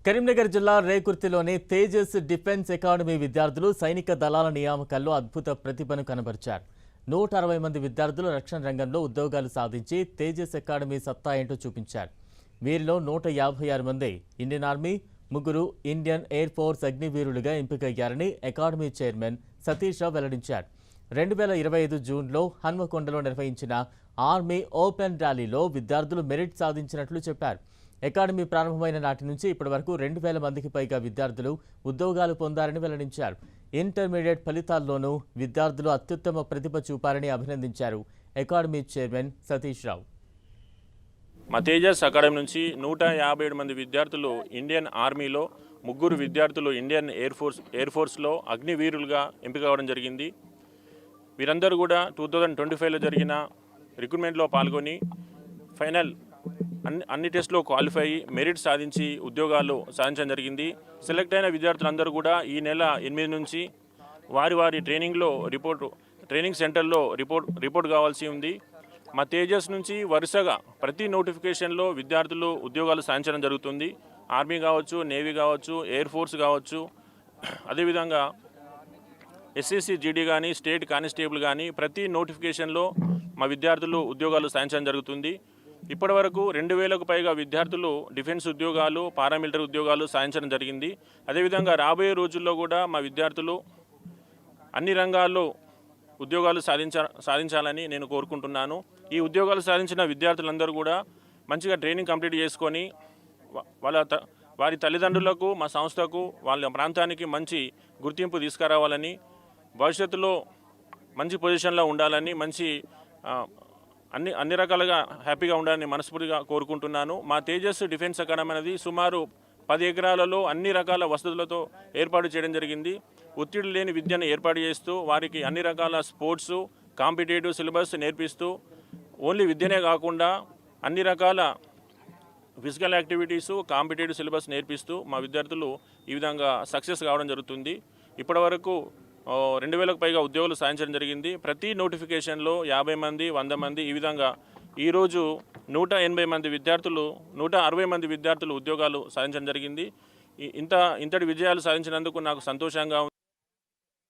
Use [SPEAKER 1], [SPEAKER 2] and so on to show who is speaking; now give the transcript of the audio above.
[SPEAKER 1] కరీంనగర్ జిల్లా రేకుర్తిలోని Tejas defence academy విద్యార్థులు సైనిక దళాల నియామకాల్లో అద్భుత ప్రతిభను కనబరిచారు. 160 మంది విద్యార్థులు రక్షణ రంగంలో ఉద్యోగాలు సాధించి తేజస్ అకాడమీ సత్తా ఏంటో చూపించారు. వీరిలో 156 మంది Indian army, 3 Indian air force అగ్నివీరులుగా ఎంపికయ్యారని అకాడమీ చైర్మన్ సతీష్ రావు వెల్లడించారు. 2025 జూన్లో హన్మకొండలో నిర్వహించిన ఆర్మీ ఓపెన్ ర్యాలీలో విద్యార్థులు మెరిట్ సాధించినట్లు చెప్పారు. అకాడమీ ప్రారంభమైన నాటి నుంచి ఇప్పటి వరకు 2000 మందికి పైగా విద్యార్థులు ఉద్యోగాలు పొందారని వెల్లడించారు. ఇంటర్మీడియట్ ఫలితాల్లోనూ విద్యార్థులు అత్యుత్తమ ప్రతిభ చూపారని అభినందించారు అకాడమీ చైర్మన్ సతీష్ రావు.
[SPEAKER 2] మా తేజస్ అకాడమీ నుంచి 157 మంది విద్యార్థులు ఇండియన్ ఆర్మీలో, 3 విద్యార్థులు ఇండియన్ ఎయిర్ ఫోర్స్లో అగ్నివీరులుగా ఎంపిక కావడం జరిగింది. వీరందరూ కూడా 2025లో జరిగిన రిక్రూట్మెంట్లో పాల్గొని ఫైనల్ అన్ని టెస్టులో క్వాలిఫై అయ్యి మెరిట్ సాధించి ఉద్యోగాలు సాధించడం జరిగింది. సెలెక్ట్ అయిన విద్యార్థులందరూ కూడా ఈ నెల 8 నుంచి వారి ట్రైనింగ్ సెంటర్లో రిపోర్ట్ కావాల్సి ఉంది. మా తేజస్ నుంచి వరుసగా ప్రతి నోటిఫికేషన్లో విద్యార్థులు ఉద్యోగాలు సాధించడం జరుగుతుంది. ఆర్మీ కావచ్చు, నేవీ కావచ్చు, ఎయిర్ ఫోర్స్ కావచ్చు, అదేవిధంగా ఎస్ఎస్సి జీడీ కానీ, స్టేట్ కానిస్టేబుల్ కానీ ప్రతి నోటిఫికేషన్లో మా విద్యార్థులు ఉద్యోగాలు సాధించడం జరుగుతుంది. ఇప్పటి వరకు 2000కు పైగా విద్యార్థులు డిఫెన్స్ ఉద్యోగాలు, పారామిలిటరీ ఉద్యోగాలు సాధించడం జరిగింది. అదేవిధంగా రాబోయే రోజుల్లో కూడా మా విద్యార్థులు అన్ని రంగాల్లో ఉద్యోగాలు సాధించాలని నేను కోరుకుంటున్నాను. ఈ ఉద్యోగాలు సాధించిన విద్యార్థులందరూ కూడా మంచిగా ట్రైనింగ్ కంప్లీట్ చేసుకొని వారి తల్లిదండ్రులకు, మా సంస్థకు, వాళ్ళ ప్రాంతానికి మంచి గుర్తింపు తీసుకురావాలని, భవిష్యత్తులో మంచి పొజిషన్లో ఉండాలని, మంచి అన్ని రకాలుగా హ్యాపీగా ఉండాలని మనస్ఫూర్తిగా కోరుకుంటున్నాను. మా తేజస్ డిఫెన్స్ అకాడమీ అనేది సుమారు 10 ఎకరాలలో అన్ని రకాల వసతులతో ఏర్పాటు చేయడం జరిగింది. ఒత్తిడి లేని విద్యను ఏర్పాటు చేస్తూ వారికి అన్ని రకాల స్పోర్ట్స్, కాంపిటేటివ్ సిలబస్ నేర్పిస్తూ ఓన్లీ విద్యనే కాకుండా అన్ని రకాల ఫిజికల్ యాక్టివిటీసు, కాంపిటేటివ్ సిలబస్ నేర్పిస్తూ మా విద్యార్థులు ఈ విధంగా సక్సెస్ కావడం జరుగుతుంది. ఇప్పటివరకు 2000కు పైగా ఉద్యోగాలు సాధించడం జరిగింది. ప్రతి నోటిఫికేషన్లో 50 మంది, 100 మంది ఈ విధంగా ఈరోజు 180 మంది విద్యార్థులు, 160 మంది విద్యార్థులు ఉద్యోగాలు సాధించడం జరిగింది. ఇంతటి విజయాలు సాధించినందుకు నాకు సంతోషంగా ఉంది.